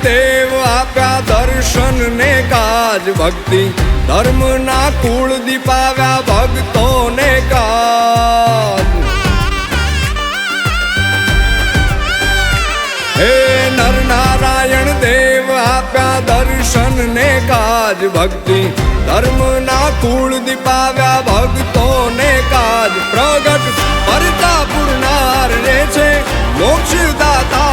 દેવ આપ્યા દર્શન ને કાજ, ભક્તિ ધર્મ ના કુળ દીપાવ્યા ભક્તોને કાજ. હે નર નારાયણ દેવ આપ્યા દર્શન ને કાજ, ભક્તિ ધર્મ ના કુળ દીપાવ્યા ભક્તોને કાજ. પ્રગટ પરતા પુરનાર રે છે મોક્ષ દાતા